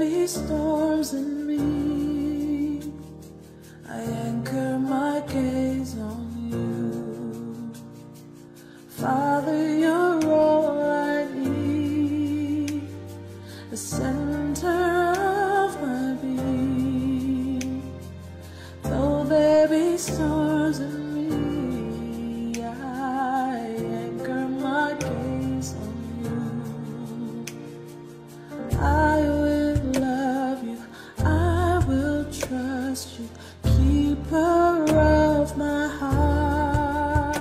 be storms in me, I anchor my gaze on you. Father, you're all I need, the center of my being. Though there be storms in me, I anchor my gaze on you. I will love you, I will trust you, keeper of my heart.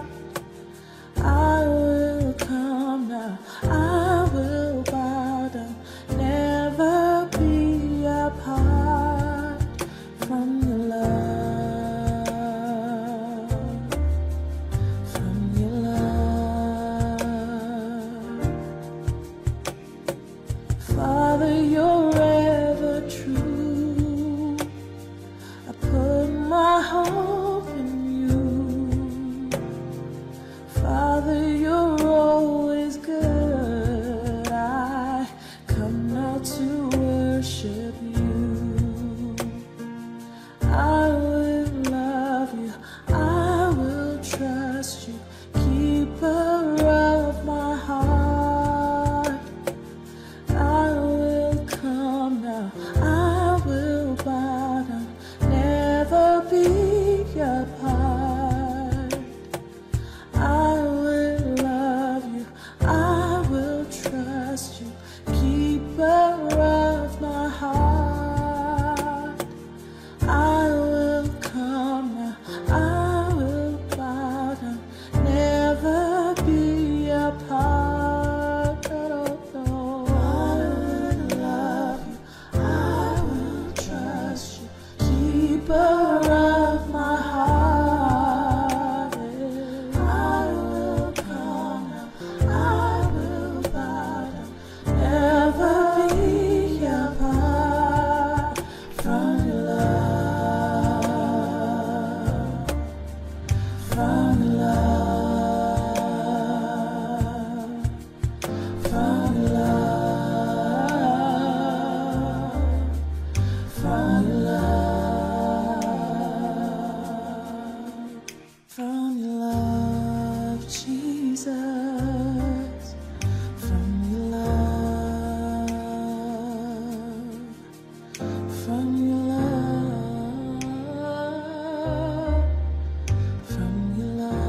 I will come now, I will bow down, never be apart from your love, from your love. Father, you're ever true, I put my hope in you. Father, you're always good, I come now to worship you. I will love you, I will trust you, keeper of my heart. I will come now, I will bow down, never be apart. I will love you, I will trust you, keeper of my heart. I will come now, I will bow down, never be apart. Oh, I will love you, I will trust you, keeper of my heart. I will come now, I will bow down, never be apart from your love, from your love, from your love, from your love, from your love, Jesus, from your love, from your love, from your love.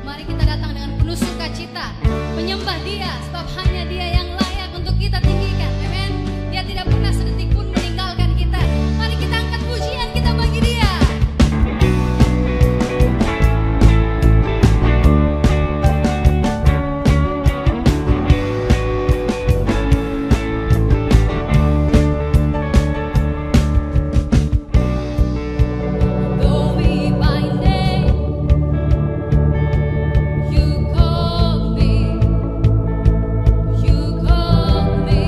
Mari kita datang dengan penuh sukacita, menyembah Dia, sebab hanya Dia yang layak untuk kita tinggikan. Amen. Dia tidak pernah sedetik pun meninggalkan kita. Mari kita angkat pujian kita bagi Dia. Though we by name, you call me, you call me.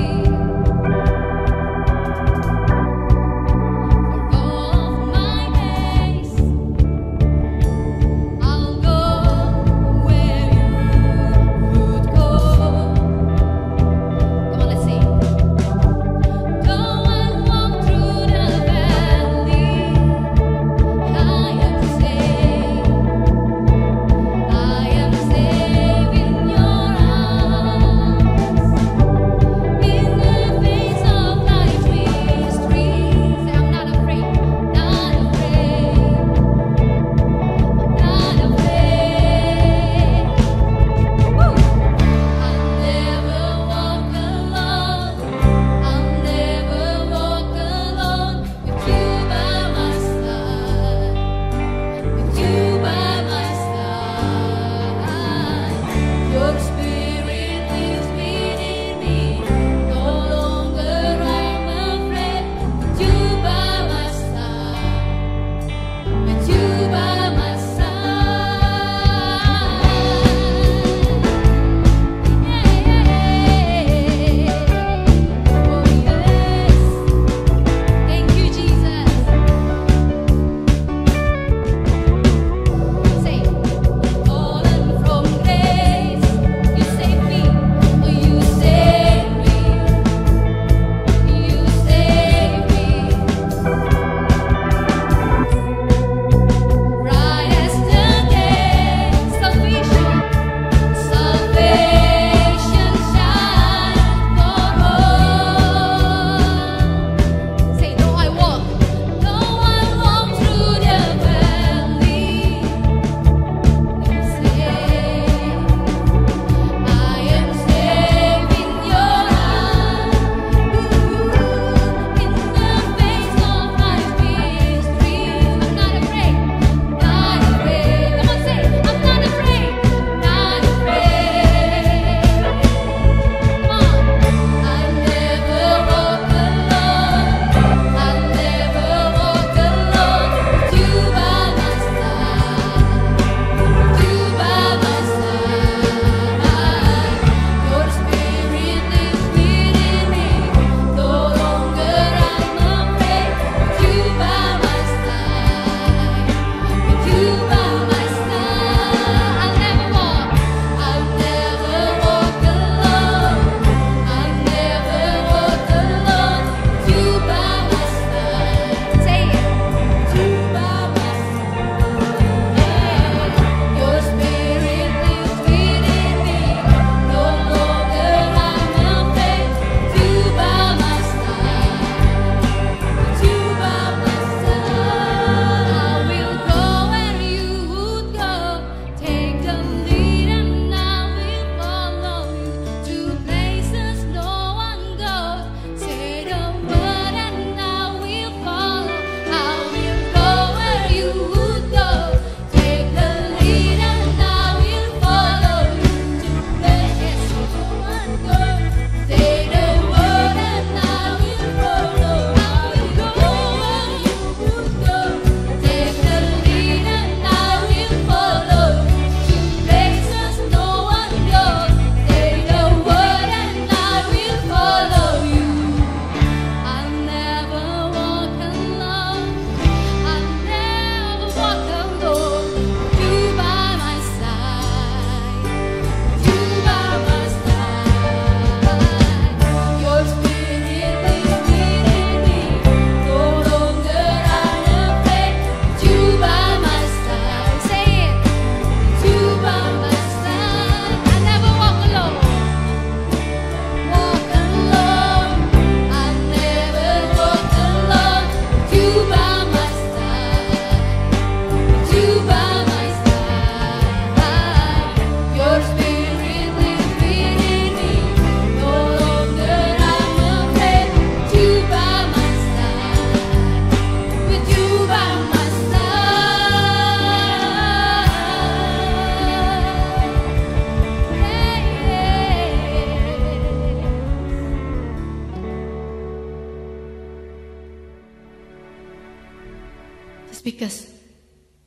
because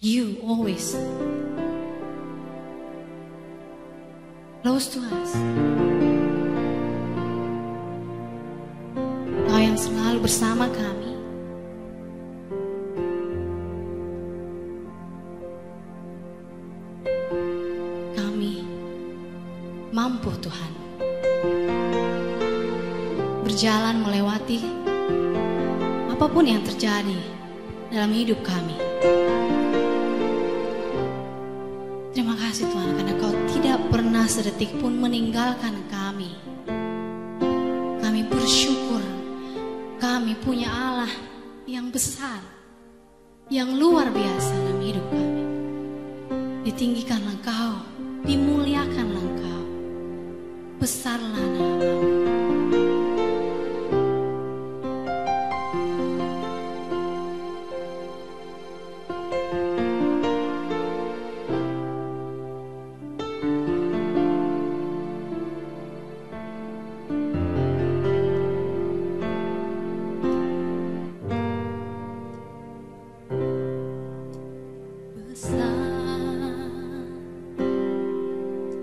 you always close to us. Kau yang selalu bersama kami. Kami mampu Tuhan berjalan melewati apapun yang terjadi dalam hidup kami. Terima kasih Tuhan karena Kau tidak pernah sedetik pun meninggalkan kami. Kami bersyukur kami punya Allah yang besar, yang luar biasa dalam hidup kami. Ditinggikanlah Kau, dimuliakanlah Kau, besarlah nama-Mu.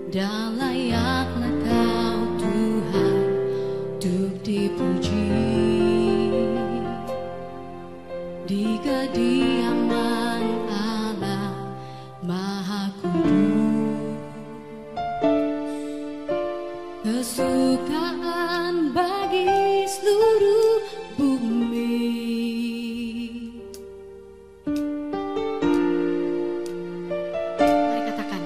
Dan layaklah Kau Tuhan untuk dipuji di kediaman Allah Maha Kudus. Kesukaan bagi seluruh bumi. Mari katakan,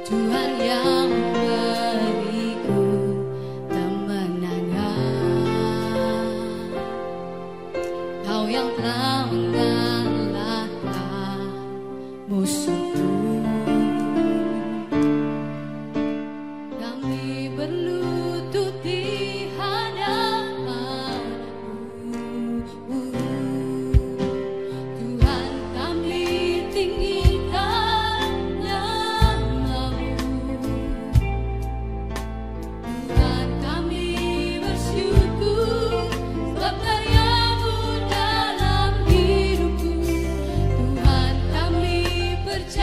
Tuhan yang beriku kemenangan, Kau yang telah mengalahkan musuhku. Kami berlutut di hadapan-Mu, Tuhan kami tinggikan nama-Mu. Tuhan kami bersyukur sebab daya-Mu dalam hidupku. Tuhan kami percaya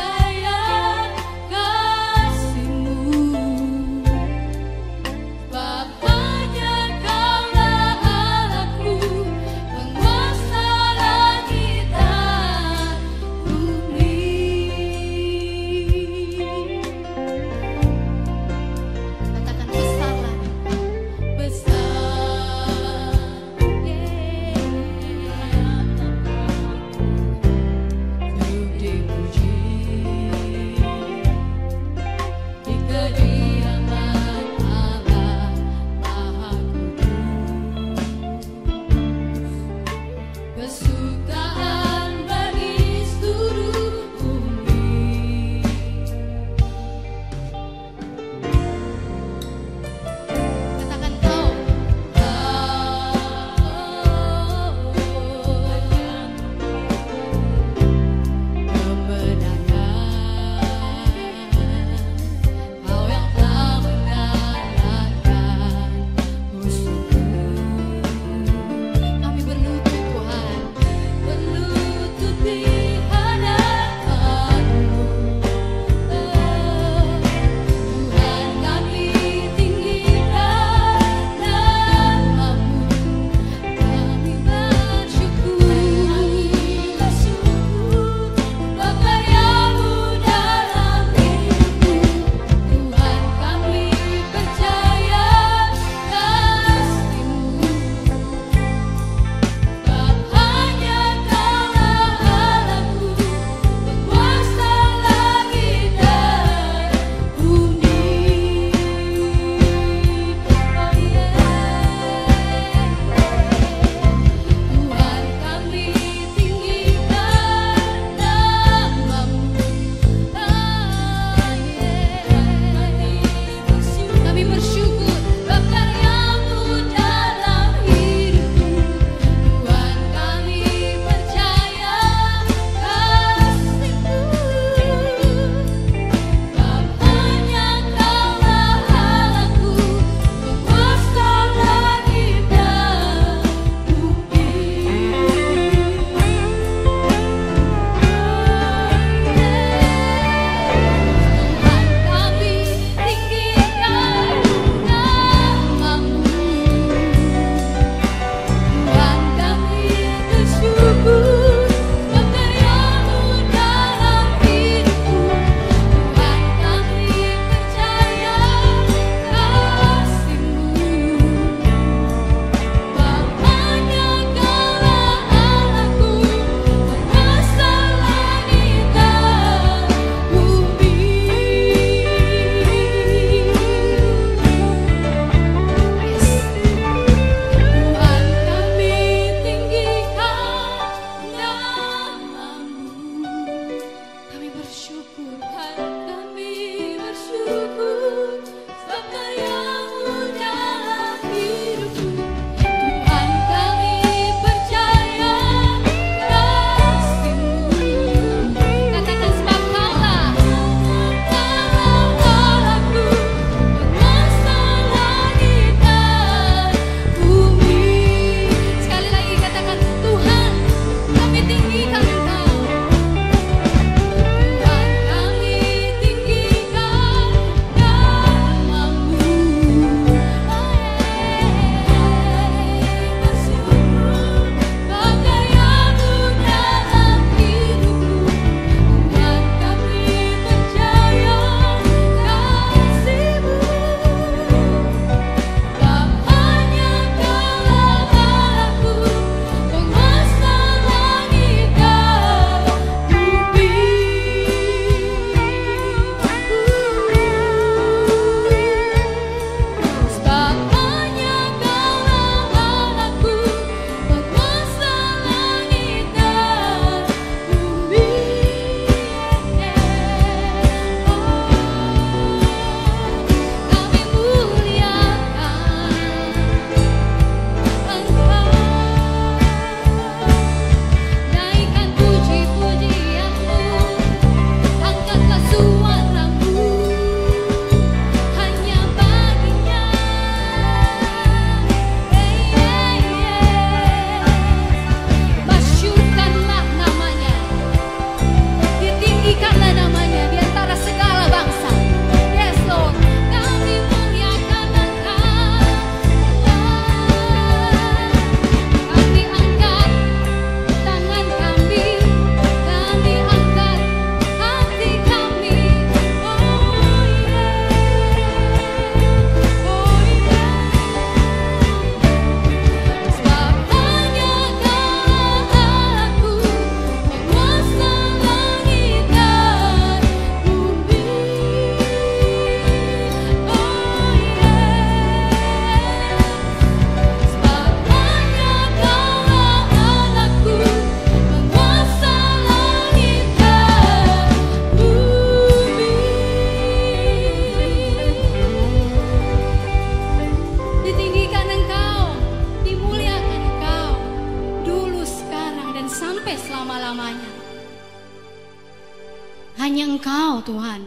Hanya Engkau Tuhan.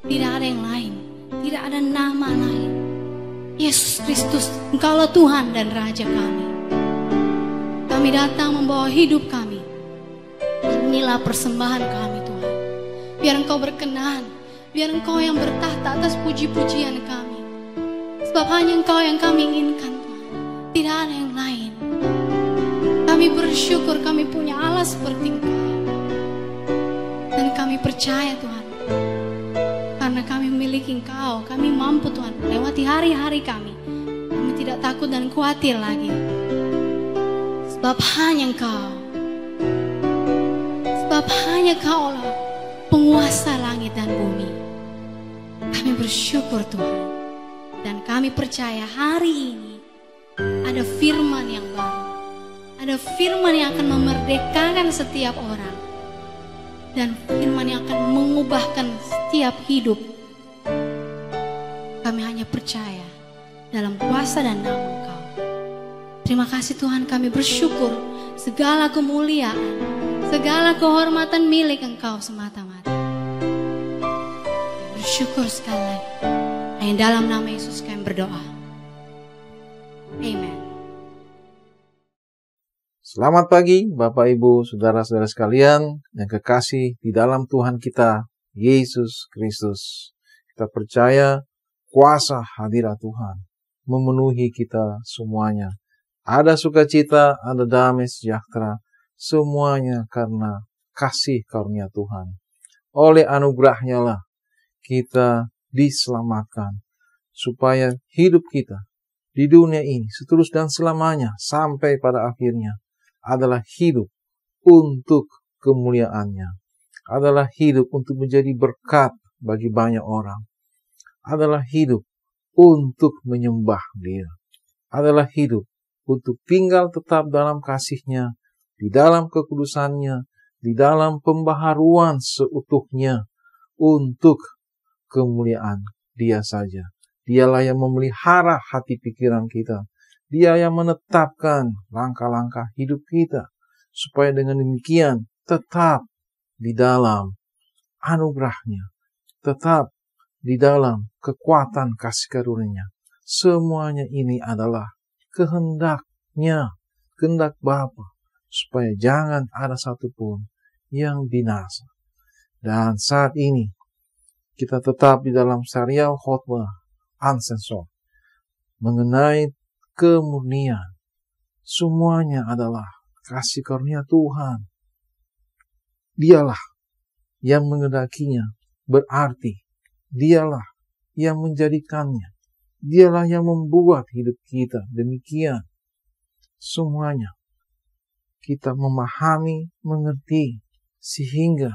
Tidak ada yang lain. Tidak ada nama lain. Yesus Kristus, Engkaulah Tuhan dan Raja kami. Kami datang membawa hidup kami. Inilah persembahan kami Tuhan. Biar Engkau berkenan. Biar Engkau yang bertahta atas puji-pujian kami. Sebab hanya Engkau yang kami inginkan Tuhan. Tidak ada yang lain. Kami bersyukur kami punya Allah seperti Engkau. Dan kami percaya Tuhan. Karena kami memiliki Engkau, kami mampu Tuhan melewati hari-hari kami. Kami tidak takut dan khawatir lagi. Sebab hanya Engkau. Sebab hanya Engkau-lah penguasa langit dan bumi. Kami bersyukur Tuhan. Dan kami percaya hari ini ada firman yang baru. Ada firman yang akan memerdekakan setiap orang. Dan firman yang akan mengubahkan setiap hidup. Kami hanya percaya dalam kuasa dan nama Engkau. Terima kasih Tuhan, kami bersyukur segala kemuliaan, segala kehormatan milik Engkau semata-mata. Bersyukur sekali lagi. Hanya dalam nama Yesus kami berdoa. Amen. Selamat pagi Bapak Ibu Saudara-saudara sekalian yang kekasih di dalam Tuhan kita Yesus Kristus. Kita percaya kuasa hadirat Tuhan memenuhi kita semuanya. Ada sukacita, ada damai sejahtera, semuanya karena kasih karunia Tuhan. Oleh anugerahnya lah kita diselamatkan supaya hidup kita di dunia ini seterus dan selamanya sampai pada akhirnya adalah hidup untuk kemuliaannya, adalah hidup untuk menjadi berkat bagi banyak orang, adalah hidup untuk menyembah Dia, adalah hidup untuk tinggal tetap dalam kasih-Nya, di dalam kekudusan-Nya, di dalam pembaharuan seutuhnya untuk kemuliaan Dia saja. Dialah yang memelihara hati pikiran kita. Dia yang menetapkan langkah-langkah hidup kita. Supaya dengan demikian tetap di dalam anugerah-Nya. Tetap di dalam kekuatan kasih karunia-Nya. Semuanya ini adalah kehendak-Nya. Kehendak Bapa. Supaya jangan ada satupun yang binasa. Dan saat ini kita tetap di dalam serial khotbah Unsensor. Mengenai kemurnian. Semuanya adalah kasih karunia Tuhan. Dialah yang mengendakinya. Berarti Dialah yang menjadikannya. Dialah yang membuat hidup kita demikian. Semuanya kita memahami, mengerti, sehingga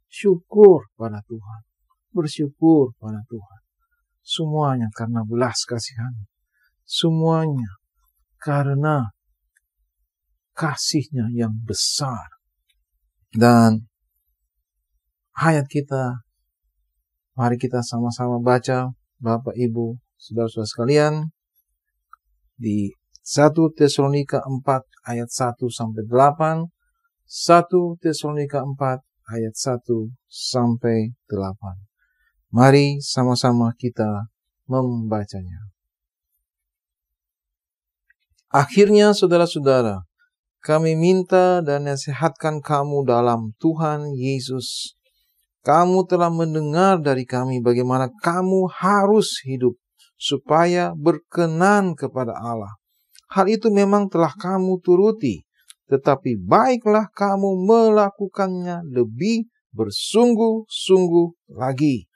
syukur pada Tuhan. Bersyukur pada Tuhan. Semuanya karena belas kasihan. Semuanya karena kasih-Nya yang besar. Dan ayat kita, mari kita sama-sama baca, Bapak, Ibu, Saudara-saudara sekalian, di 1 Tesalonika 4 ayat 1-8, 1 Tesalonika 4 ayat 1-8. Mari sama-sama kita membacanya. Akhirnya saudara-saudara, kami minta dan nasihatkan kamu dalam Tuhan Yesus. Kamu telah mendengar dari kami bagaimana kamu harus hidup supaya berkenan kepada Allah. Hal itu memang telah kamu turuti, tetapi baiklah kamu melakukannya lebih bersungguh-sungguh lagi.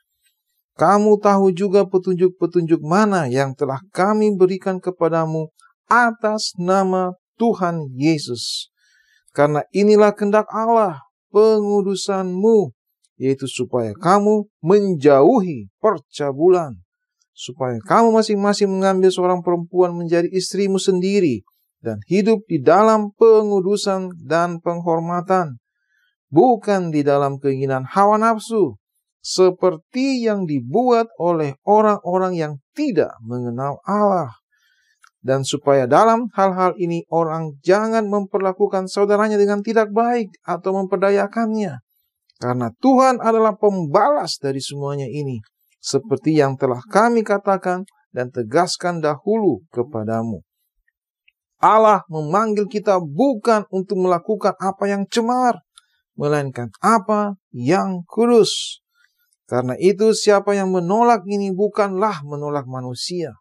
Kamu tahu juga petunjuk-petunjuk mana yang telah kami berikan kepadamu atas nama Tuhan Yesus. Karena inilah kehendak Allah, pengudusanmu, yaitu supaya kamu menjauhi percabulan. Supaya kamu masing-masing mengambil seorang perempuan menjadi istrimu sendiri, dan hidup di dalam pengudusan dan penghormatan. Bukan di dalam keinginan hawa nafsu, seperti yang dibuat oleh orang-orang yang tidak mengenal Allah. Dan supaya dalam hal-hal ini orang jangan memperlakukan saudaranya dengan tidak baik atau memperdayakannya. Karena Tuhan adalah pembalas dari semuanya ini, seperti yang telah kami katakan dan tegaskan dahulu kepadamu. Allah memanggil kita bukan untuk melakukan apa yang cemar, melainkan apa yang kudus. Karena itu siapa yang menolak ini bukanlah menolak manusia,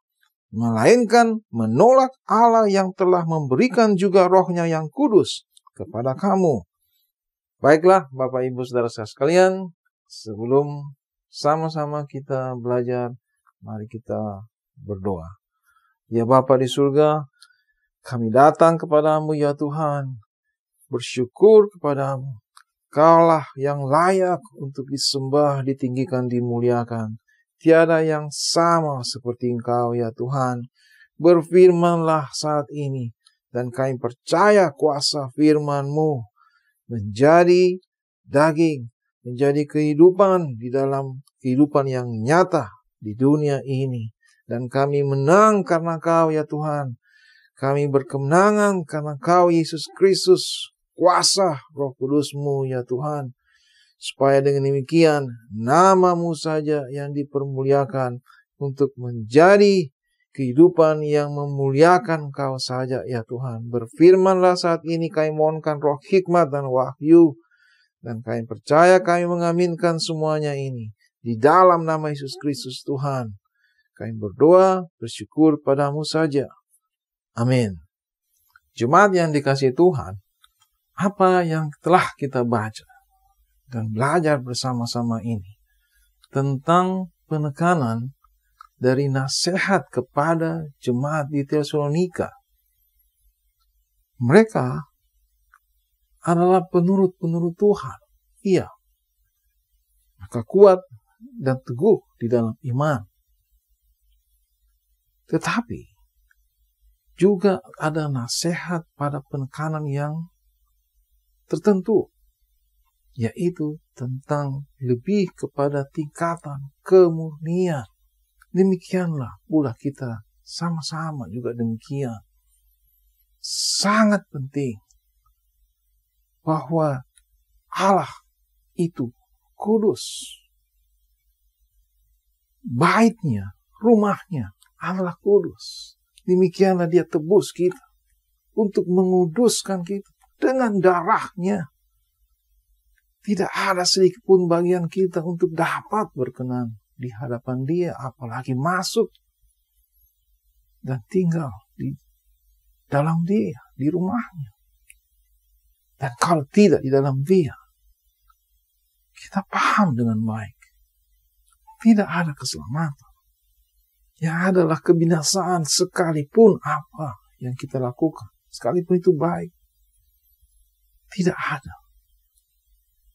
melainkan menolak Allah yang telah memberikan juga Roh-Nya yang kudus kepada kamu. Baiklah Bapak Ibu Saudara sekalian, sebelum sama-sama kita belajar, mari kita berdoa. Ya Bapa di surga, kami datang kepadamu ya Tuhan, bersyukur kepadamu. Kaulah yang layak untuk disembah, ditinggikan, dimuliakan. Tiada yang sama seperti Engkau ya Tuhan. Berfirmanlah saat ini, dan kami percaya kuasa firman-Mu menjadi daging, menjadi kehidupan di dalam kehidupan yang nyata di dunia ini. Dan kami menang karena Kau ya Tuhan. Kami berkemenangan karena Kau Yesus Kristus, kuasa Roh Kudus-Mu ya Tuhan. Supaya dengan demikian nama-Mu saja yang dipermuliakan untuk menjadi kehidupan yang memuliakan Kau saja ya Tuhan. Berfirmanlah saat ini, kami mohonkan roh hikmat dan wahyu. Dan kami percaya, kami mengaminkan semuanya ini di dalam nama Yesus Kristus Tuhan. Kami berdoa, bersyukur padamu saja. Amin. Jemaat yang dikasihi Tuhan, apa yang telah kita baca dan belajar bersama-sama ini tentang penekanan dari nasihat kepada jemaat di Tesalonika. Mereka adalah penurut-penurut Tuhan. Iya. Maka kuat dan teguh di dalam iman. Tetapi juga ada nasihat pada penekanan yang tertentu, yaitu tentang lebih kepada tingkatan kemurnian. Demikianlah pula kita sama-sama juga demikian. Sangat penting bahwa Allah itu kudus. Baitnya, rumahnya adalah kudus. Demikianlah Dia tebus kita untuk menguduskan kita dengan darah-Nya. Tidak ada sedikit pun bagian kita untuk dapat berkenan di hadapan Dia, apalagi masuk dan tinggal di dalam Dia, di rumahnya. Dan kalau tidak di dalam Dia, kita paham dengan baik, tidak ada keselamatan. Yang adalah kebinasaan sekalipun apa yang kita lakukan, sekalipun itu baik, tidak ada.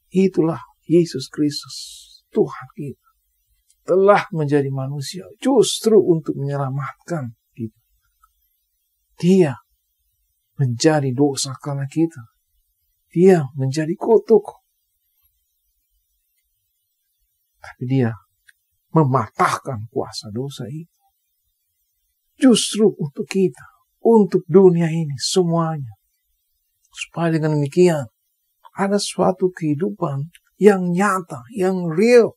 Itulah Yesus Kristus, Tuhan kita, telah menjadi manusia justru untuk menyelamatkan kita. Dia menjadi dosa karena kita. Dia menjadi kutuk. Tapi Dia mematahkan kuasa dosa itu. Justru untuk kita, untuk dunia ini semuanya. Supaya dengan demikian ada suatu kehidupan yang nyata, yang real.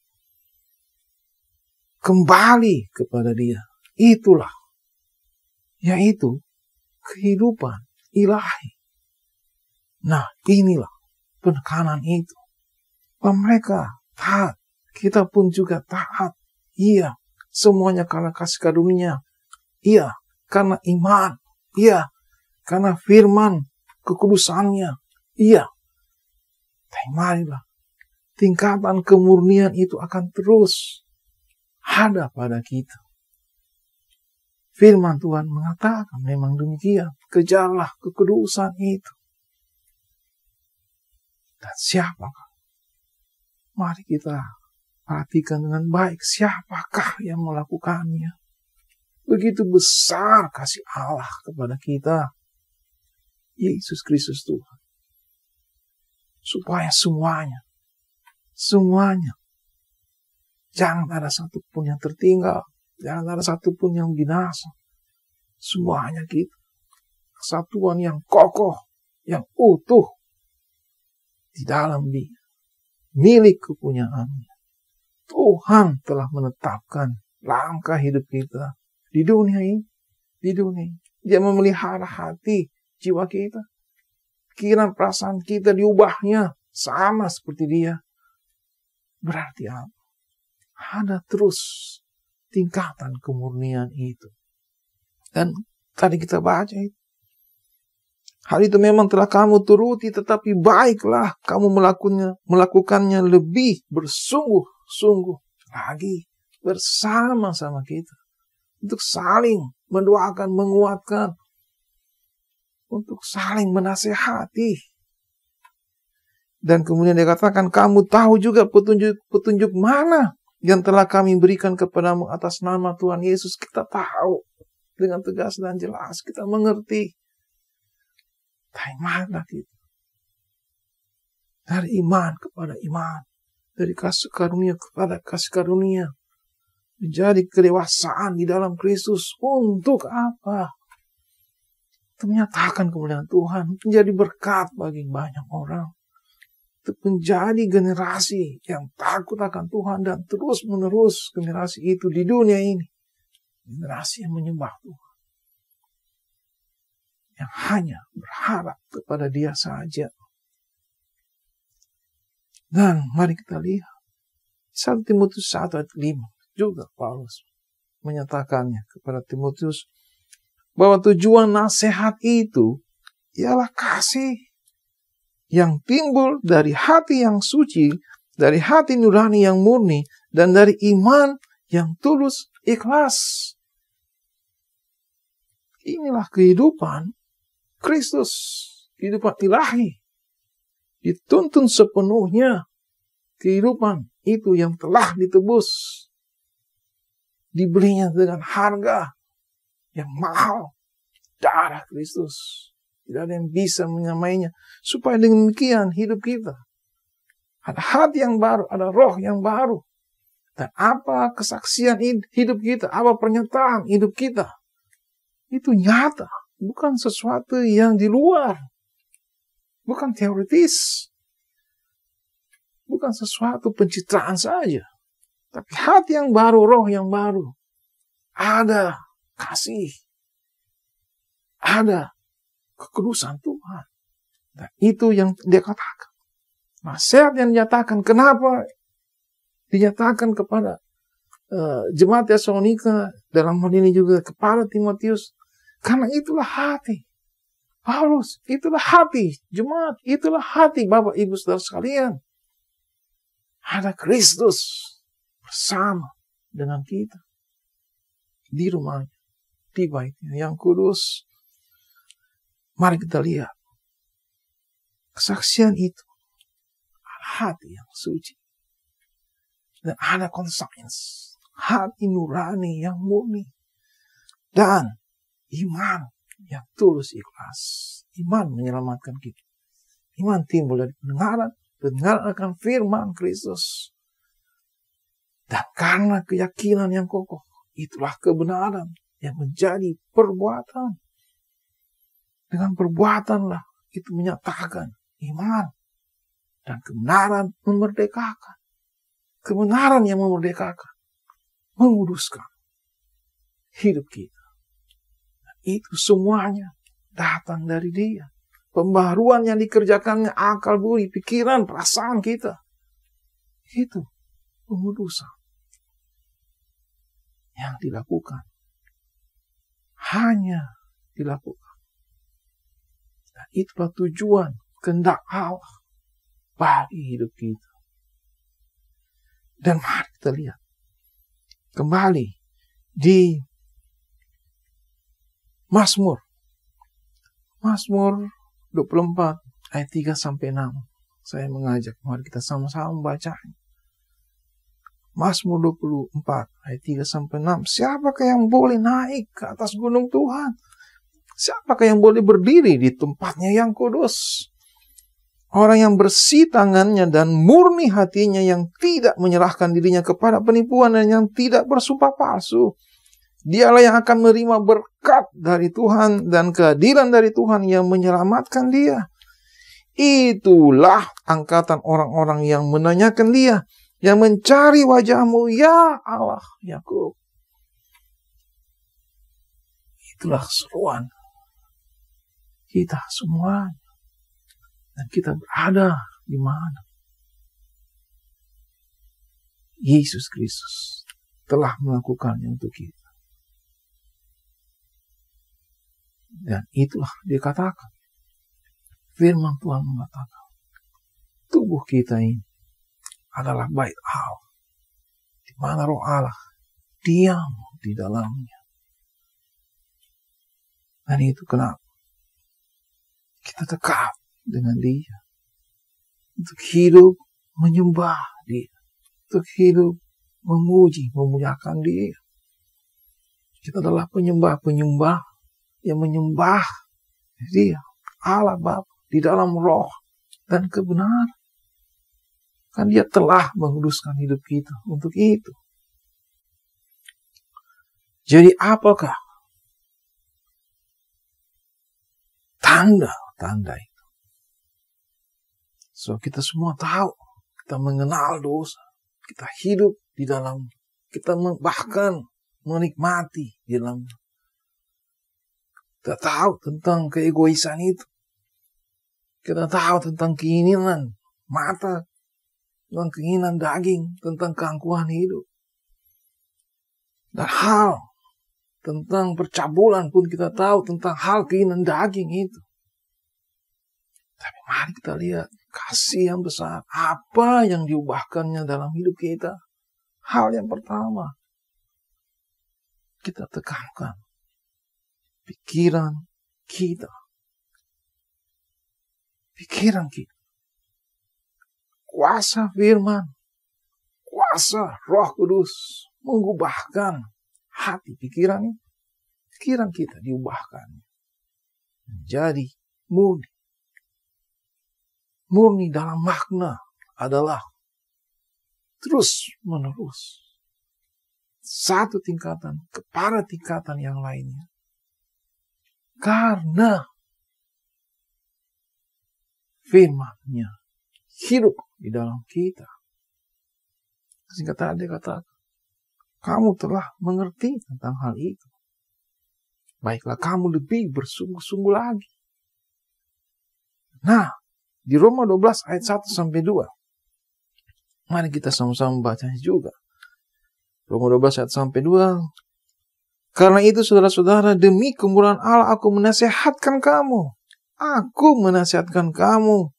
Kembali kepada Dia. Itulah, yaitu kehidupan ilahi. Nah, inilah penekanan itu. Mereka taat, kita pun juga taat. Iya, semuanya karena kasih karunia. Iya, karena iman. Iya, karena firman kekudusannya. Iya. Tapi marilah, tingkatan kemurnian itu akan terus ada pada kita. Firman Tuhan mengatakan memang demikian. Kejarlah kekudusan itu. Dan siapakah? Mari kita perhatikan dengan baik. Siapakah yang melakukannya? Begitu besar kasih Allah kepada kita. Yesus Kristus Tuhan. Supaya semuanya. Jangan ada satupun yang tertinggal. Jangan ada satupun yang binasa. Semuanya kita. Kesatuan yang kokoh. Yang utuh. Di dalam Dia. milik kepunyaannya. Tuhan telah menetapkan langkah hidup kita di dunia ini. Di dunia ini. Dia memelihara hati, jiwa kita. Pikiran, perasaan kita diubahnya sama seperti dia. Berarti apa? Ada terus tingkatan kemurnian itu. Dan tadi kita baca itu. Hal itu memang telah kamu turuti, tetapi baiklah kamu melakukannya lebih bersungguh-sungguh lagi bersama-sama kita. Untuk saling mendoakan, menguatkan. Untuk saling menasehati. Dan kemudian dia katakan, kamu tahu juga petunjuk mana yang telah kami berikan kepadamu atas nama Tuhan Yesus. Kita tahu dengan tegas dan jelas. Kita mengerti. Dari mana kita? Dari iman kepada iman. Dari kasih karunia kepada kasih karunia. Menjadi kedewasaan di dalam Kristus. Untuk apa? Untuk menyatakan kemuliaan Tuhan. Menjadi berkat bagi banyak orang. Untuk menjadi generasi yang takut akan Tuhan dan terus menerus generasi itu di dunia ini. Generasi yang menyembah Tuhan. Yang hanya berharap kepada Dia saja. Dan mari kita lihat 1 Timotius 1 ayat 5 juga Paulus menyatakannya kepada Timotius bahwa tujuan nasihat itu ialah kasih yang timbul dari hati yang suci, dari hati nurani yang murni, dan dari iman yang tulus ikhlas. Inilah kehidupan Kristus, kehidupan ilahi. Dituntun sepenuhnya kehidupan itu yang telah ditebus. Dibelinya dengan harga yang mahal, darah Kristus. Tidak ada yang bisa menyamainya. Supaya dengan demikian hidup kita. Ada hati yang baru, ada roh yang baru. Dan apa kesaksian hidup kita, apa pernyataan hidup kita. Itu nyata. Bukan sesuatu yang di luar. Bukan teoritis. Bukan sesuatu pencitraan saja. Tapi hati yang baru, roh yang baru. Ada kasih. Ada kekudusan Tuhan. Dan itu yang dia katakan. Nasihat yang dinyatakan. Kenapa dinyatakan kepada jemaat Tesalonika, dalam hal ini juga kepada Timotius? Karena itulah hati Paulus, itulah hati jemaat, itulah hati Bapak Ibu Saudara sekalian. Ada Kristus bersama dengan kita di rumahnya, di baitnya yang kudus. Mari kita lihat. Kesaksian itu adalah hati yang suci. Dan ada conscience. Hati nurani yang murni. Dan iman yang tulus ikhlas. Iman menyelamatkan kita. Iman timbul dari pendengaran akan firman Kristus. Dan karena keyakinan yang kokoh. Itulah kebenaran yang menjadi perbuatan. Dengan perbuatanlah itu menyatakan iman. Dan kebenaran memerdekakan. Kebenaran yang memerdekakan. Menguduskan hidup kita. Dan itu semuanya datang dari Dia. Pembaharuan yang dikerjakannya akal budi, pikiran, perasaan kita. Itu pengudusan. Yang dilakukan. Hanya dilakukan. Dan itulah tujuan kehendak Allah bagi hidup kita. Dan mari kita lihat kembali di Mazmur 24 ayat 3 sampai 6. Saya mengajak mari kita sama-sama membaca. Mazmur 24 ayat 3 sampai 6. Siapakah yang boleh naik ke atas gunung Tuhan? Siapakah yang boleh berdiri di tempatnya yang kudus? Orang yang bersih tangannya dan murni hatinya, yang tidak menyerahkan dirinya kepada penipuan dan yang tidak bersumpah palsu. Dialah yang akan menerima berkat dari Tuhan dan keadilan dari Tuhan yang menyelamatkan dia. Itulah angkatan orang-orang yang menanyakan dia, yang mencari wajah-Mu, ya Allah Yakub. Itulah keseruan kita semua. Dan kita berada di mana? Yesus Kristus telah melakukannya untuk kita. Dan itulah dikatakan. Firman Tuhan mengatakan, tubuh kita ini adalah bait Allah, di mana Roh Allah diam di dalamnya. Dan itu kenapa kita dekat dengan Dia, untuk hidup menyembah Dia, untuk hidup memuji, memuliakan Dia. Kita adalah penyembah-penyembah yang menyembah Dia, Allah Bapa, di dalam roh dan kebenaran. Kan Dia telah menguduskan hidup kita untuk itu. Jadi apakah tanda-tanda itu? So kita semua tahu, kita mengenal dosa, kita hidup di dalam, kita bahkan menikmati di dalam. Kita tahu tentang keegoisan itu. Kita tahu tentang keinginan mata, tentang keinginan daging, tentang keangkuhan hidup. Dan hal tentang percabulan pun kita tahu tentang hal keinginan daging itu. Tapi mari kita lihat kasih yang besar. Apa yang diubahkannya dalam hidup kita? Hal yang pertama, kita tekankan pikiran kita. Pikiran kita. Kuasa firman, kuasa Roh Kudus mengubahkan hati pikiran ini. Pikiran kita diubahkan menjadi murni. Murni dalam makna adalah terus menerus. Satu tingkatan kepada tingkatan yang lainnya. Karena firman-Nya hidup di dalam kita. Sehingga tadi kata, kamu telah mengerti tentang hal itu. Baiklah kamu lebih bersungguh-sungguh lagi. Nah, di Roma 12 ayat 1-2. Mari kita sama-sama membacanya juga. Roma 12 ayat 1-2. Karena itu saudara-saudara, demi kemurahan Allah aku menasihatkan kamu. Aku menasihatkan kamu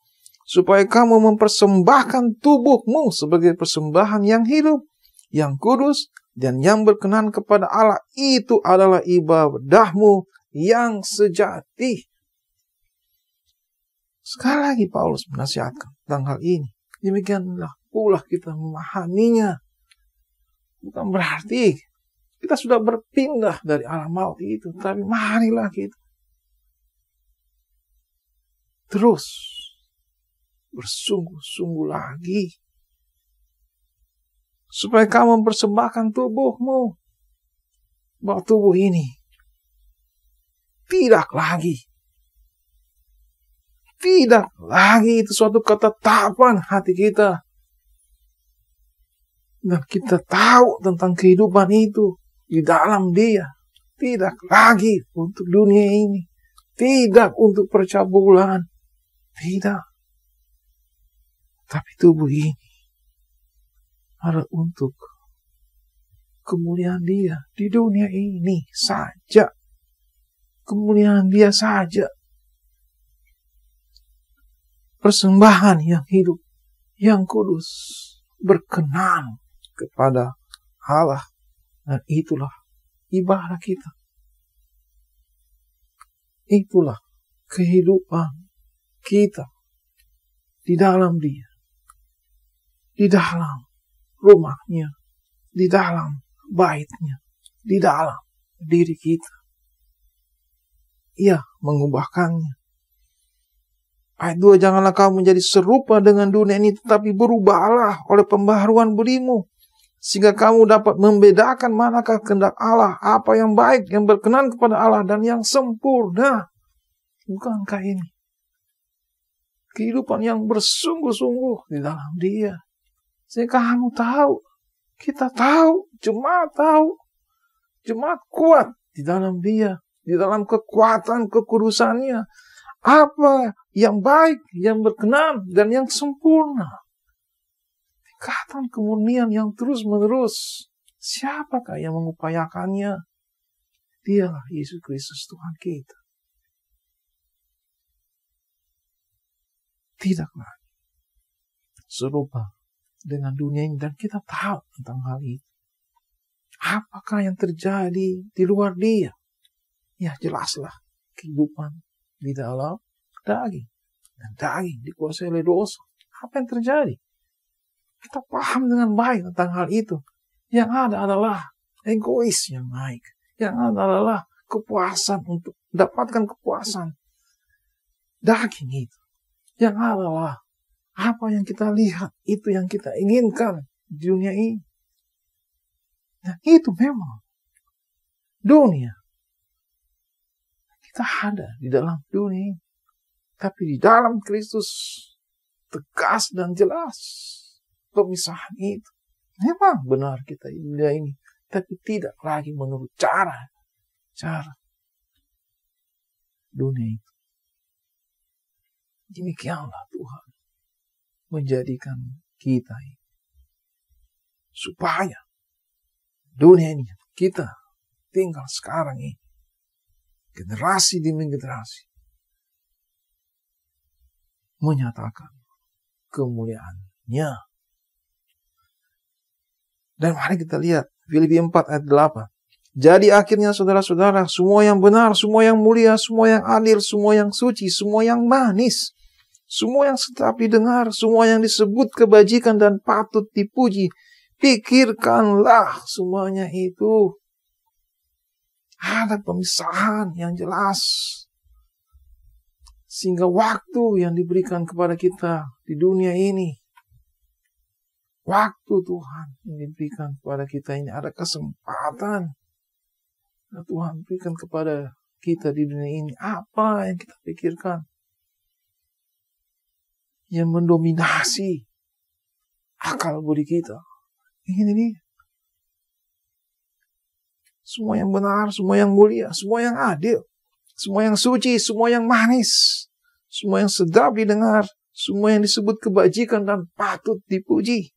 supaya kamu mempersembahkan tubuhmu sebagai persembahan yang hidup, yang kudus, dan yang berkenan kepada Allah. Itu adalah ibadahmu yang sejati. Sekali lagi Paulus menasihatkan tentang hal ini. Demikianlah pula kita memahaminya. Bukan berarti kita sudah berpindah dari alam maut itu. Tapi marilah kita terus bersungguh-sungguh lagi. Supaya kamu mempersembahkan tubuhmu. Bahwa tubuh ini tidak lagi itu suatu ketetapan hati kita. Dan kita tahu tentang kehidupan itu di dalam Dia. Tidak lagi untuk dunia ini. Tidak untuk percabulan. Tidak. Tapi tubuh ini adalah untuk kemuliaan Dia di dunia ini saja. Kemuliaan Dia saja. Persembahan yang hidup, yang kudus, berkenan kepada Allah. Dan itulah ibadah kita. Itulah kehidupan kita di dalam Dia. Di dalam rumahnya, di dalam baitnya, di dalam diri kita. Ia mengubahkannya. Ayat 2, janganlah kamu menjadi serupa dengan dunia ini, tetapi berubahlah oleh pembaharuan budimu, sehingga kamu dapat membedakan manakah kehendak Allah, apa yang baik, yang berkenan kepada Allah, dan yang sempurna. Bukankah ini kehidupan yang bersungguh-sungguh di dalam Dia. Sehingga kamu tahu, kita tahu, jemaat tahu, jemaat kuat di dalam Dia, di dalam kekuatan kekudusannya. Apa yang baik, yang berkenan, dan yang sempurna. Tingkatan kemurnian yang terus-menerus. Siapakah yang mengupayakannya? Dialah Yesus Kristus Tuhan kita. Tidak lagi serupa dengan dunia ini, dan kita tahu tentang hal itu. Apakah yang terjadi di luar Dia? Ya jelaslah kehidupan di dalam daging, dan daging dikuasai oleh dosa. Apa yang terjadi? Kita paham dengan baik tentang hal itu. Yang ada adalah egois yang naik. Yang ada adalah kepuasan untuk mendapatkan kepuasan daging itu. Yang adalah apa yang kita lihat, itu yang kita inginkan di dunia ini. Dan itu memang dunia. Kita ada di dalam dunia ini. Tapi di dalam Kristus tegas dan jelas pemisahan itu. Memang benar kita di dunia ini. Tapi tidak lagi menurut cara dunia itu. Demikianlah Tuhan menjadikan kita ini. Supaya dunia ini kita tinggal sekarang ini. Generasi demi generasi. Menyatakan kemuliaan-Nya. Dan mari kita lihat Filipi 4 ayat 8. Jadi akhirnya saudara-saudara, semua yang benar, semua yang mulia, semua yang adil, semua yang suci, semua yang manis, semua yang sedap didengar, semua yang disebut kebajikan dan patut dipuji, pikirkanlah semuanya itu. Ada pemisahan yang jelas. Sehingga waktu yang diberikan kepada kita di dunia ini, waktu Tuhan yang diberikan kepada kita ini, ada kesempatan yang Tuhan berikan kepada kita di dunia ini. Apa yang kita pikirkan yang mendominasi akal budi kita? Ini semua yang benar, semua yang mulia, semua yang adil, semua yang suci, semua yang manis, semua yang sedap didengar, semua yang disebut kebajikan dan patut dipuji.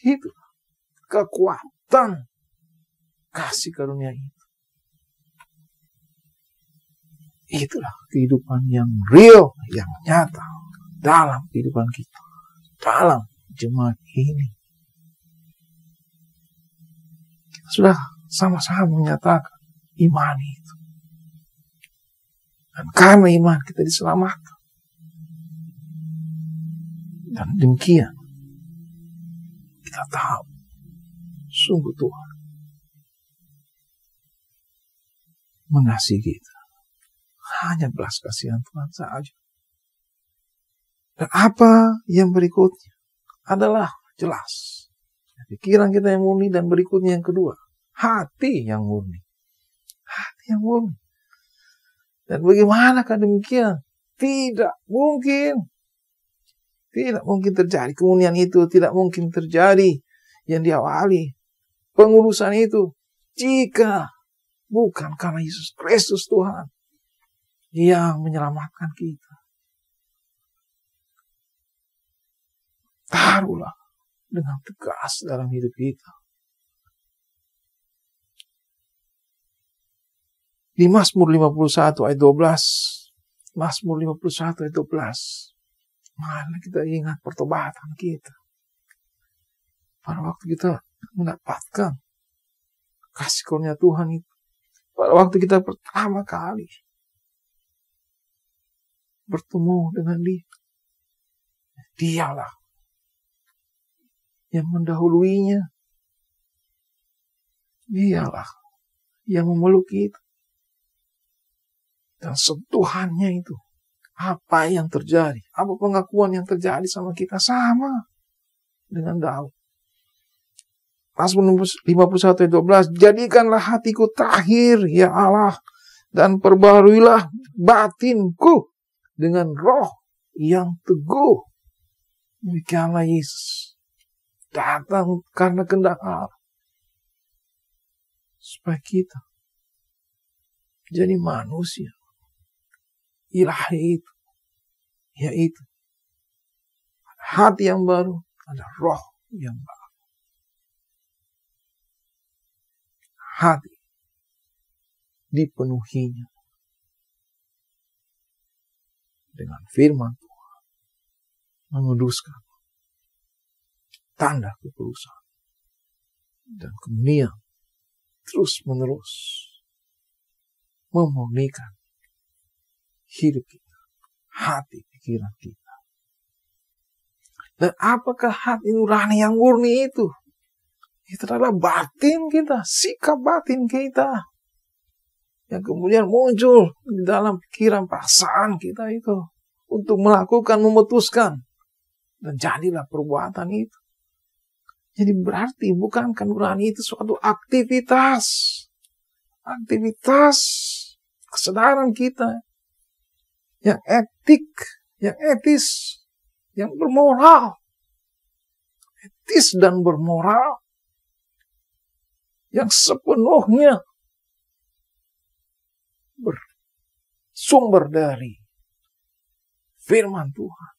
Itu kekuatan kasih karunia itu. Itulah kehidupan yang real, yang nyata dalam kehidupan kita, dalam jemaat ini. Kita sudah sama-sama menyatakan iman itu. Dan karena iman kita diselamatkan. Dan demikian kita tahu sungguh Tuhan mengasihi kita. Hanya belas kasihan Tuhan saja. Dan apa yang berikutnya adalah jelas. Pikiran kita yang murni, dan berikutnya yang kedua, hati yang murni. Hati yang murni. Dan bagaimanakah demikian? Tidak mungkin. Tidak mungkin terjadi kemurnian itu. Tidak mungkin terjadi yang diawali pengurusan itu jika bukan karena Yesus Kristus Tuhan yang menyelamatkan kita. Taruhlah dengan tegas dalam hidup kita. Di Mazmur 51 ayat 12. Mazmur 51 ayat 12. Mana kita ingat pertobatan kita. Pada waktu kita mendapatkan kasih karunia Tuhan itu. Pada waktu kita pertama kali bertemu dengan Dia. Dialah yang mendahuluinya. Dialah yang memeluk kita. Dan sentuhannya itu, apa yang terjadi, apa pengakuan yang terjadi sama kita, sama dengan Daud. Mazmur 51 ayat 12, jadikanlah hatiku tahir ya Allah, dan perbaharuilah batinku dengan roh yang teguh. Demikianlah Yesus datang karena kehendak Allah. Supaya kita jadi manusia ilahi itu. Yaitu hati yang baru, ada roh yang baru. Hati dipenuhinya dengan firman Tuhan, menguduskan tanda kekudusan, dan kemudian terus menerus memurnikan hidup kita, hati pikiran kita. Dan apakah hati nurani yang murni itu? Itu adalah batin kita, sikap batin kita. Yang kemudian muncul di dalam pikiran perasaan kita itu. Untuk melakukan, memutuskan. Dan jadilah perbuatan itu. Jadi berarti bukankah nurani itu suatu aktivitas. Aktivitas kesadaran kita. Yang etik, yang etis, yang bermoral. Etis dan bermoral. Yang sepenuhnya bersumber dari firman Tuhan.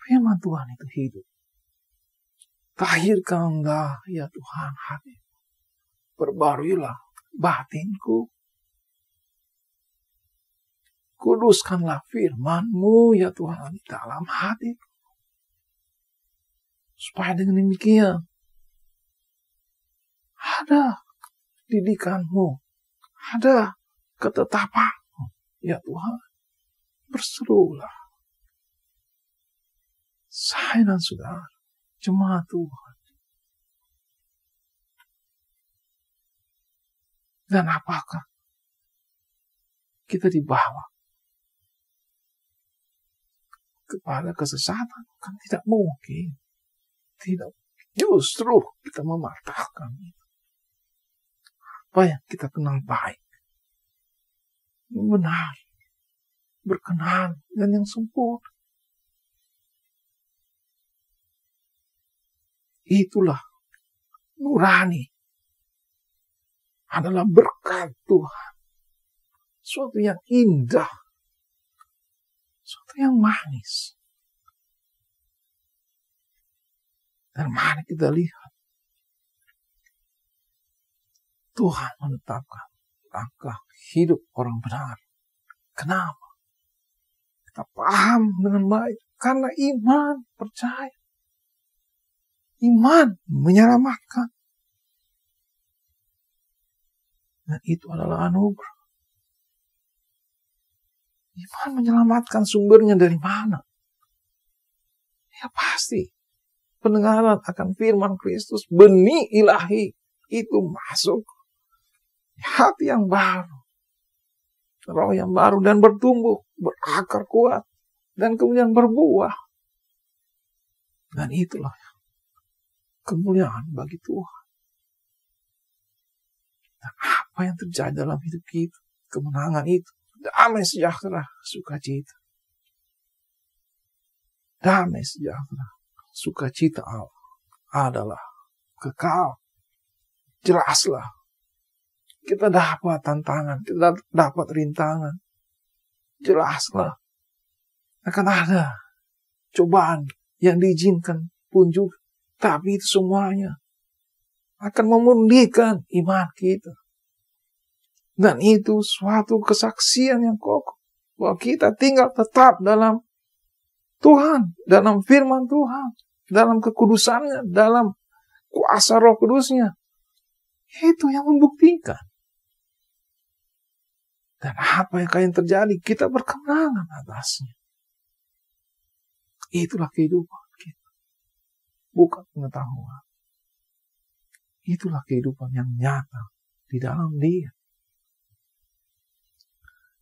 Firman Tuhan itu hidup. Tahirkanlah ya Tuhan hati. Perbaruilah batinku. Kuduskanlah firman-Mu ya Tuhan dalam hatiku. Supaya dengan demikian ada didikan-Mu, ada ketetapan-Mu ya Tuhan. Berserulah saya dan saudara, jemaat Tuhan. Dan apakah kita dibawa kepada kesesatan? Kan tidak mungkin. Tidak. Justru kita mematahkan itu. Apa yang kita kenal baik. Yang benar. Berkenan. Dan yang sempurna. Itulah nurani. Adalah berkat Tuhan. Suatu yang indah. Suatu yang manis. Dan mari kita lihat. Tuhan menetapkan langkah hidup orang benar. Kenapa? Kita paham dengan baik. Karena iman, percaya. Iman menyelamatkan. Dan itu adalah anugerah. Iman menyelamatkan, sumbernya dari mana? Ya pasti. Pendengaran akan firman Kristus, benih ilahi itu masuk hati yang baru, roh yang baru, dan bertumbuh, berakar kuat, dan kemudian berbuah. Dan itulah kemuliaan bagi Tuhan. Dan apa yang terjadi dalam hidup kita, kemenangan itu, damai sejahtera, sukacita. Damai sejahtera, sukacita Allah adalah kekal. Jelaslah. Kita dapat tantangan, kita dapat rintangan. Jelaslah. Akan ada cobaan yang diizinkan pun juga. Tapi itu semuanya akan memulihkan iman kita. Dan itu suatu kesaksian yang kokoh. Bahwa kita tinggal tetap dalam Tuhan, dalam firman Tuhan, dalam kekudusannya, dalam kuasa Roh Kudusnya. Itu yang membuktikan. Dan apa yang terjadi, kita berkemenangan atasnya. Itulah kehidupan kita. Bukan pengetahuan. Itulah kehidupan yang nyata di dalam Dia.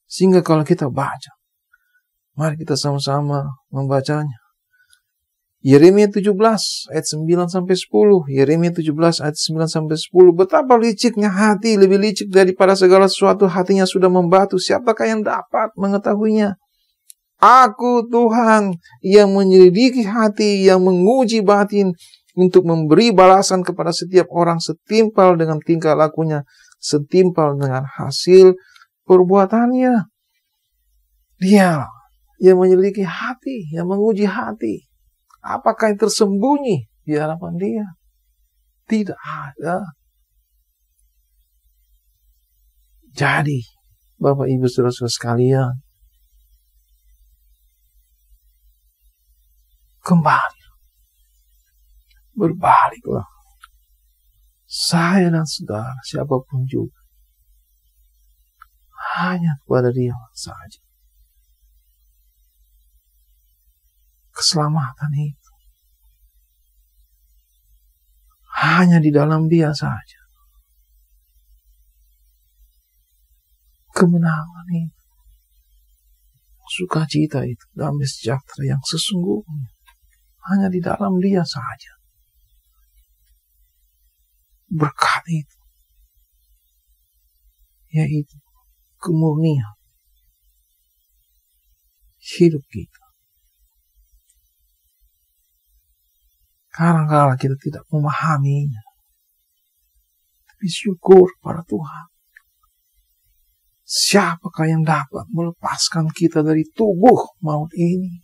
Sehingga kalau kita baca, mari kita sama-sama membacanya. Yeremia 17 ayat 9-10. Yeremia 17 ayat 9-10. Betapa liciknya hati, lebih licik daripada segala sesuatu, hatinya sudah membatu. Siapakah yang dapat mengetahuinya? Aku Tuhan yang menyelidiki hati, yang menguji batin, untuk memberi balasan kepada setiap orang setimpal dengan tingkah lakunya, setimpal dengan hasil perbuatannya. Dia yang menyelidiki hati, yang menguji hati. Apakah yang tersembunyi di hadapan Dia? Tidak ada. Jadi, Bapak Ibu Saudara-saudara sekalian, kembali, berbaliklah. Saya dan saudara, siapapun juga, hanya kepada Dia saja. Keselamatan itu hanya di dalam Dia saja. Kemenangan itu, sukacita itu, damai sejahtera yang sesungguhnya hanya di dalam Dia saja. Berkat itu, yaitu kemurnian hidup kita. Kadang-kadang kita tidak memahaminya, tapi syukur pada Tuhan. Siapakah yang dapat melepaskan kita dari tubuh maut ini?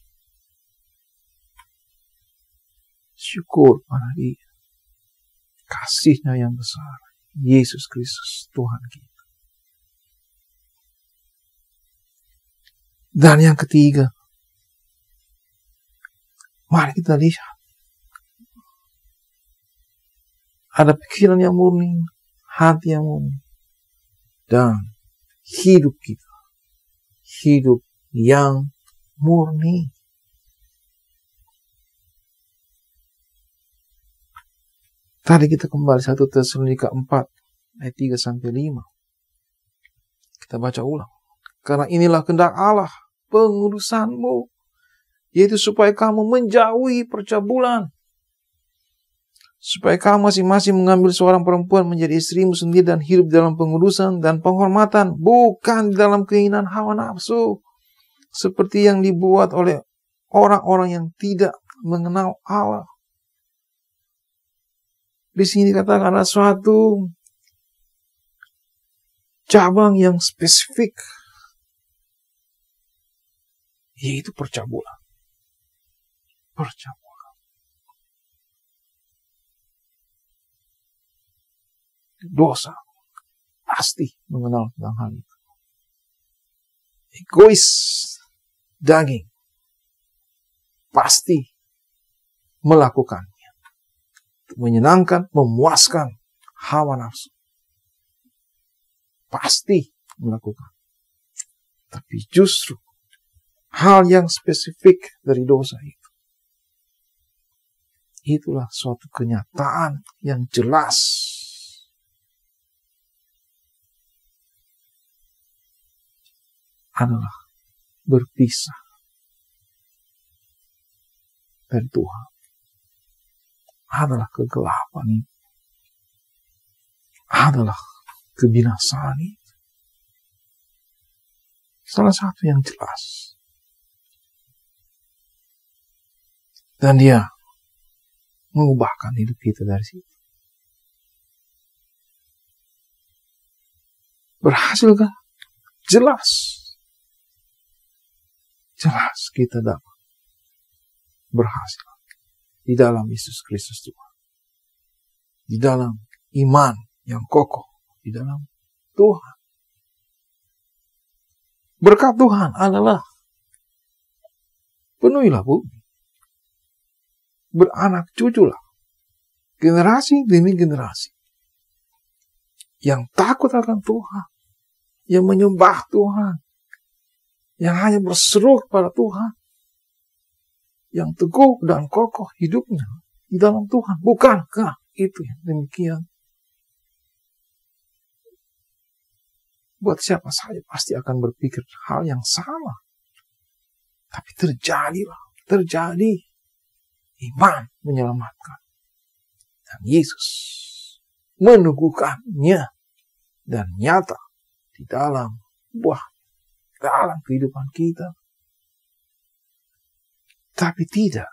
Syukur pada Dia. Kasih-Nya yang besar, Yesus Kristus Tuhan kita. Dan yang ketiga, mari kita lihat. Ada pikiran yang murni, hati yang murni, dan hidup kita, hidup yang murni. Tadi kita kembali 1 Tesalonika 4 ayat 3-5. Kita baca ulang. Karena inilah kehendak Allah pengudusanmu, yaitu supaya kamu menjauhi percabulan, supaya kamu masing-masing mengambil seorang perempuan menjadi istrimu sendiri dan hidup dalam pengudusan dan penghormatan, bukan dalam keinginan hawa nafsu, seperti yang dibuat oleh orang-orang yang tidak mengenal Allah. Di sini dikatakan ada suatu cabang yang spesifik, yaitu percabulan. Percabulan. Dosa pasti mengenal tentang hal itu. Egois daging pasti melakukannya. Menyenangkan, memuaskan hawa nafsu. Pasti melakukan. Tapi justru hal yang spesifik dari dosa itu, itulah suatu kenyataan yang jelas adalah berpisah dari Tuhan. Adalah kegelapan itu, adalah kebinasaan itu. Salah satu yang jelas. Dan Dia mengubahkan hidup kita dari situ. Berhasilkah? Jelas. Jelas kita dapat berhasil di dalam Yesus Kristus Tuhan. Di dalam iman yang kokoh. Di dalam Tuhan. Berkat Tuhan adalah penuhilah bumi. Beranak cuculah. Generasi demi generasi. Yang takut akan Tuhan. Yang menyembah Tuhan. Yang hanya berseru kepada Tuhan. Yang teguh dan kokoh hidupnya di dalam Tuhan. Bukankah itu yang demikian? Buat siapa saja pasti akan berpikir hal yang sama. Tapi terjadilah. Terjadi. Iman menyelamatkan. Dan Yesus meneguhkannya. Dan nyata di dalam dalam kehidupan kita. Tapi tidak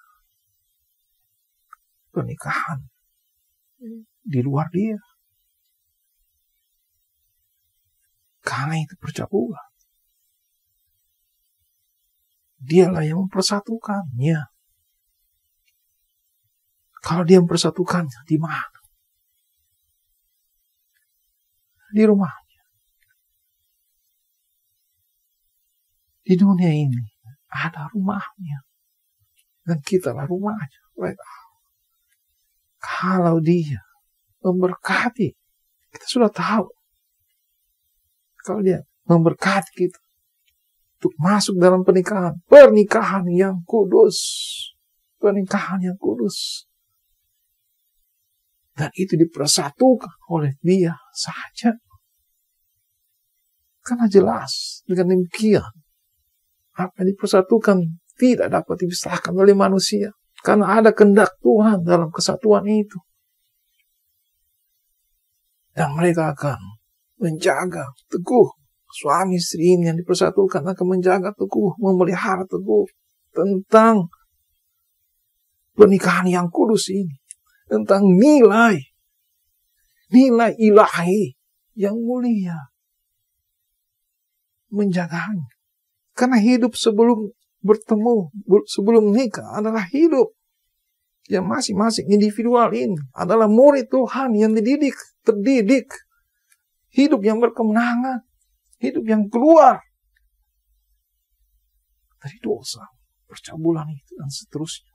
pernikahan di luar dia. Karena itu percabulan. Dialah yang mempersatukannya. Kalau dia mempersatukannya, di mana? Di rumahnya. Di dunia ini ada rumahnya. Dan kitalah rumahnya. Kalau dia memberkati, kita sudah tahu. Kalau dia memberkati kita untuk masuk dalam pernikahan yang kudus. Pernikahan yang kudus. Dan itu dipersatukan oleh dia saja. Karena jelas dengan demikian apa yang dipersatukan tidak dapat dipisahkan oleh manusia. Karena ada kehendak Tuhan dalam kesatuan itu. Dan mereka akan menjaga teguh. Suami istri ini yang dipersatukan akan menjaga teguh, memelihara teguh tentang pernikahan yang kudus ini. Tentang nilai ilahi yang mulia. Menjaganya. Karena hidup sebelum bertemu, sebelum nikah adalah hidup yang masing-masing individual ini adalah murid Tuhan yang terdidik. Hidup yang berkemenangan. Hidup yang keluar dari dosa, percabulan itu, dan seterusnya.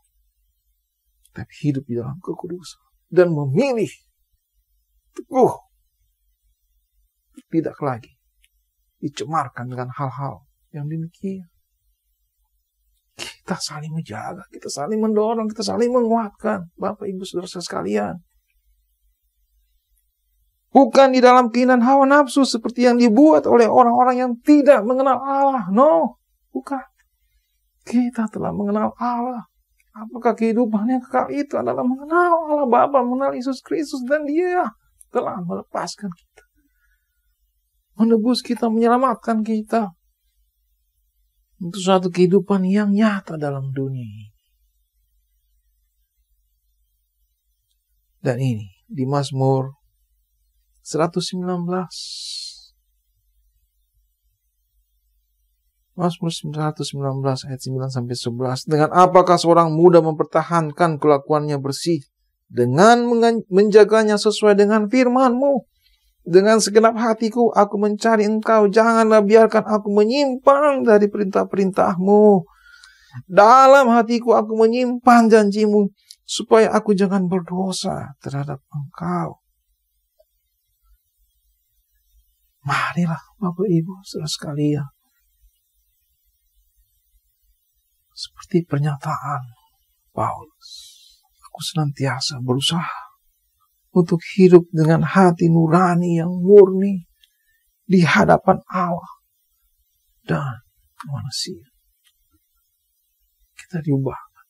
Tapi hidup di dalam kekudusan. Dan memilih teguh. Tidak lagi dicemarkan dengan hal-hal yang demikian. Kita saling menjaga, kita saling mendorong, kita saling menguatkan. Bapak, Ibu, Saudara sekalian. Bukan di dalam keinginan hawa nafsu seperti yang dibuat oleh orang-orang yang tidak mengenal Allah. No, bukan. Kita telah mengenal Allah. Apakah kehidupan yang kekal itu adalah mengenal Allah Bapa, mengenal Yesus Kristus, dan Dia telah melepaskan kita. Menebus kita, menyelamatkan kita. Untuk suatu kehidupan yang nyata dalam dunia ini. Dan ini di Mazmur 119. Mazmur 119 ayat 9-11. Dengan apakah seorang muda mempertahankan kelakuannya bersih? Dengan menjaganya sesuai dengan firman-Mu. Dengan segenap hatiku aku mencari Engkau. Janganlah biarkan aku menyimpang dari perintah-perintah-Mu. Dalam hatiku aku menyimpan janji-Mu. Supaya aku jangan berdosa terhadap Engkau. Marilah Bapak Ibu Saudara sekalian. Seperti pernyataan Paulus. Aku senantiasa berusaha untuk hidup dengan hati nurani yang murni di hadapan Allah dan manusia. Kita diubahkan.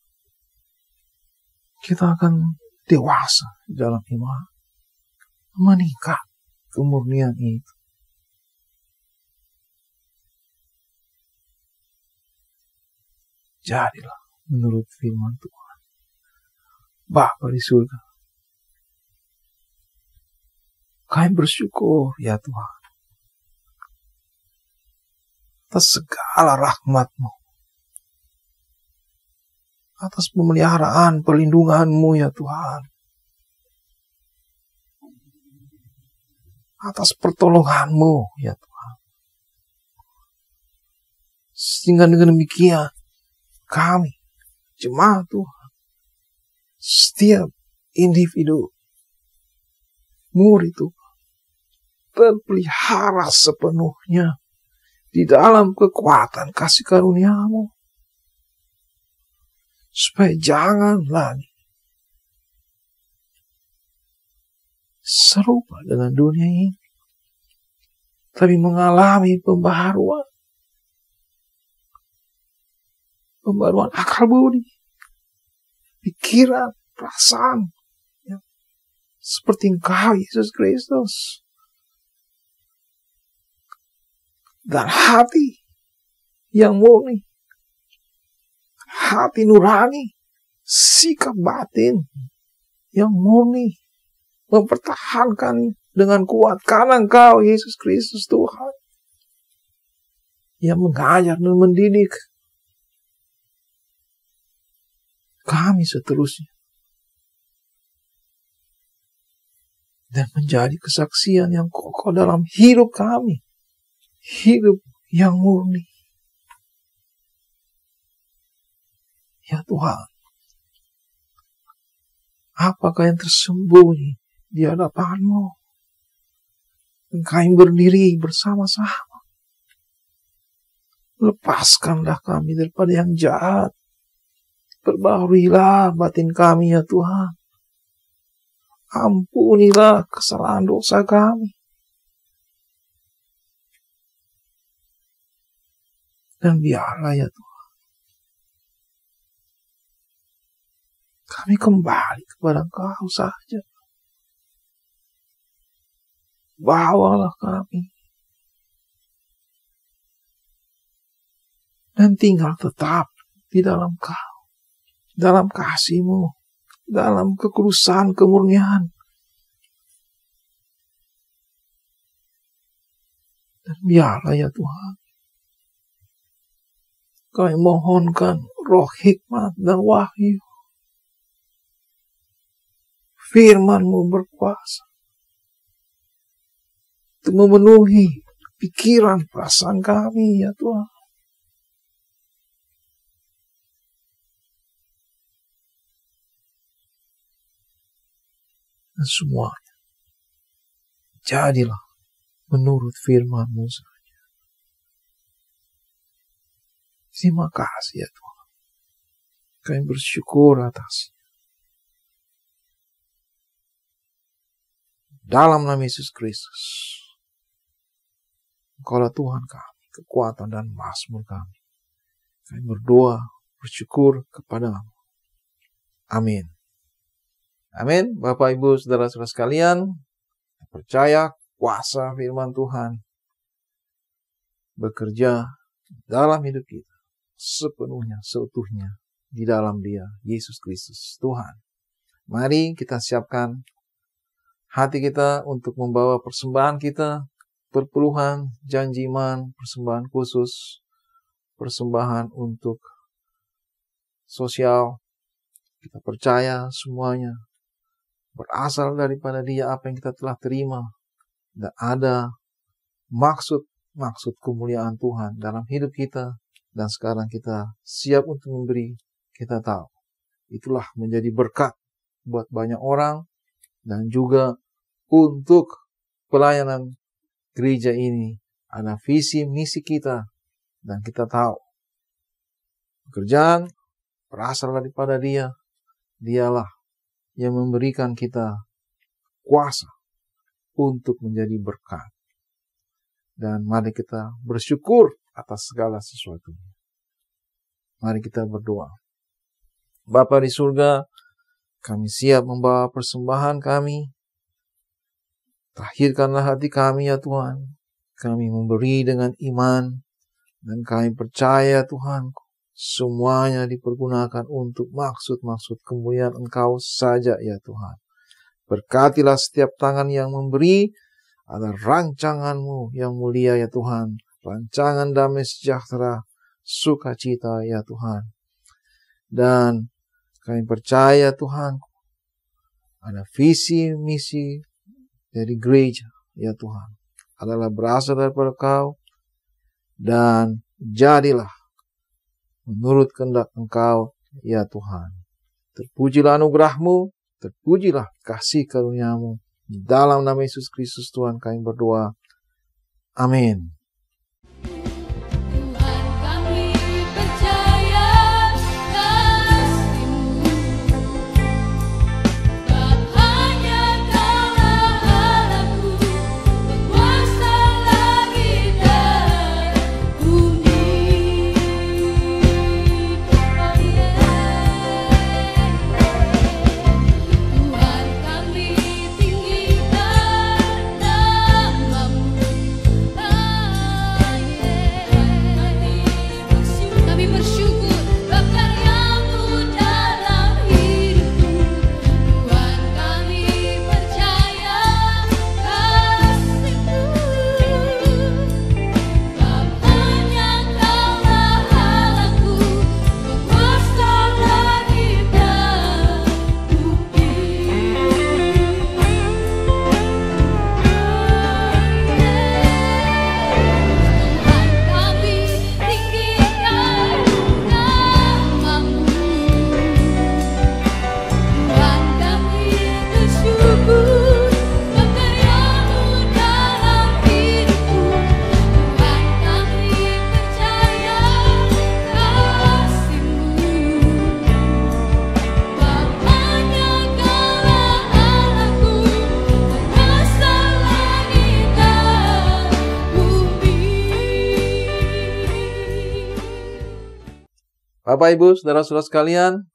Kita akan dewasa di dalam iman. Meningkat kemurnian itu. Jadilah menurut firman Tuhan. Bapa di surga, kami bersyukur ya Tuhan atas segala rahmat-Mu, atas pemeliharaan perlindungan-Mu ya Tuhan, atas pertolongan-Mu ya Tuhan. Sehingga dengan demikian kami, jemaat Tuhan, setiap individu, murid Tuhan, terpelihara sepenuhnya di dalam kekuatan kasih karunia-Mu. Supaya jangan lagi serupa dengan dunia ini, tapi mengalami pembaharuan akal budi, pikiran, perasaan, ya, seperti Engkau Yesus Kristus, dan hati yang murni, hati nurani, sikap batin yang murni, mempertahankan dengan kuat karena Engkau Yesus Kristus Tuhan yang mengajar dan mendidik kami seterusnya dan menjadi kesaksian yang kokoh dalam hidup kami, hidup yang murni. Ya Tuhan, apakah yang tersembunyi di hadapan-Mu? Kami berdiri bersama-sama. Lepaskanlah kami daripada yang jahat. Perbaharilah batin kami ya Tuhan. Ampunilah kesalahan dosa kami. Dan biarlah ya Tuhan, kami kembali kepada Engkau saja. Bawalah kami. Dan tinggal tetap di dalam Kau. Dalam kasih-Mu. Dalam kekudusan, kemurnian. Dan biarlah ya Tuhan, kami mohonkan roh hikmat dan wahyu. Firman-Mu berkuasa untuk memenuhi pikiran perasaan kami ya Tuhan. Dan semuanya jadilah menurut firman-Mu saja. Terima kasih ya Tuhan. Kami bersyukur atasnya. Dalam nama Yesus Kristus, Engkaulah Tuhan kami, kekuatan dan mazmur kami. Kami berdoa, bersyukur kepada-Mu. Amin. Amin. Bapak, Ibu, Saudara-saudara sekalian, percaya kuasa firman Tuhan bekerja dalam hidup kita sepenuhnya, seutuhnya di dalam Dia, Yesus Kristus Tuhan. Mari kita siapkan hati kita untuk membawa persembahan kita, perpuluhan, janji iman, persembahan khusus, persembahan untuk sosial. Kita percaya semuanya berasal daripada Dia, apa yang kita telah terima. Dan ada maksud kemuliaan Tuhan dalam hidup kita. Dan sekarang kita siap untuk memberi. Kita tahu itulah menjadi berkat buat banyak orang. Dan juga untuk pelayanan gereja ini ada visi misi kita. Dan kita tahu pekerjaan berasal daripada Dia. Dialah yang memberikan kita kuasa untuk menjadi berkat. Dan mari kita bersyukur atas segala sesuatunya. Mari kita berdoa. Bapa di surga, kami siap membawa persembahan kami. Tahirkanlah hati kami ya Tuhan. Kami memberi dengan iman. Dan kami percaya Tuhan, semuanya dipergunakan untuk maksud-maksud kemuliaan Engkau saja ya Tuhan. Berkatilah setiap tangan yang memberi. Ada rancangan-Mu yang mulia ya Tuhan. Rancangan damai sejahtera, sukacita ya Tuhan. Dan kami percaya Tuhan, ada visi misi dari gereja ya Tuhan. Adalah berasal daripada Kau. Dan jadilah menurut kehendak Engkau ya Tuhan. Terpujilah anugerah-Mu, terpujilah kasih karunia-Mu. Dalam nama Yesus Kristus Tuhan kami berdoa. Amin. Tuhan Bapak, Ibu, saudara-saudara sekalian,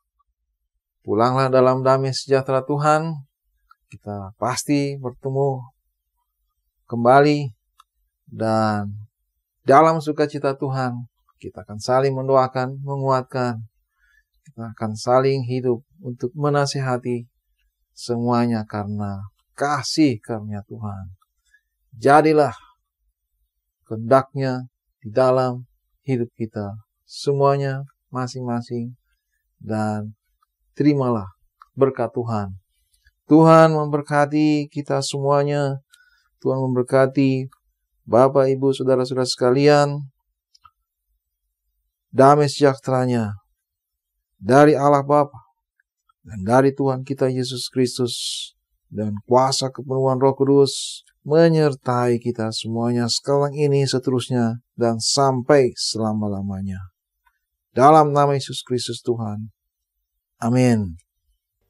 pulanglah dalam damai sejahtera Tuhan. Kita pasti bertemu kembali dan dalam sukacita Tuhan kita akan saling mendoakan, menguatkan. Kita akan saling hidup untuk menasihati semuanya karena kasih karunia Tuhan. Jadilah kehendak-Nya di dalam hidup kita semuanya masing-masing, dan terimalah berkat Tuhan. Tuhan memberkati kita semuanya. Tuhan memberkati Bapak, Ibu, saudara-saudara sekalian. Damai sejahteranya dari Allah Bapa dan dari Tuhan kita Yesus Kristus dan kuasa kepenuhan Roh Kudus menyertai kita semuanya sekarang ini, seterusnya, dan sampai selama-lamanya. Dalam nama Yesus Kristus Tuhan. Amin.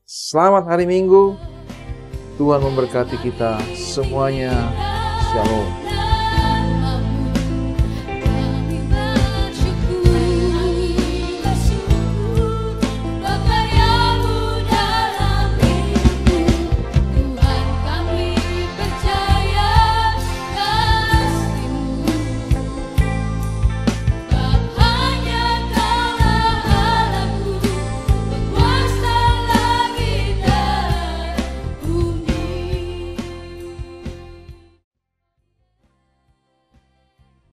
Selamat hari Minggu. Tuhan memberkati kita semuanya. Shalom.